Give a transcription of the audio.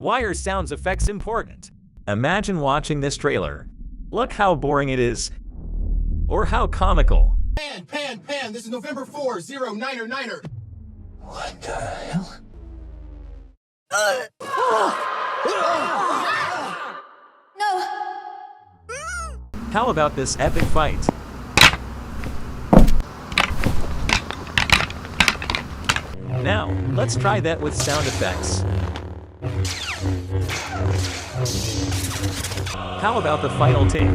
Why are sound effects important? Imagine watching this trailer. Look how boring it is. Or how comical. Pan, this is November 4099er. What the hell? No! How about this epic fight? Now, let's try that with sound effects. How about the final take?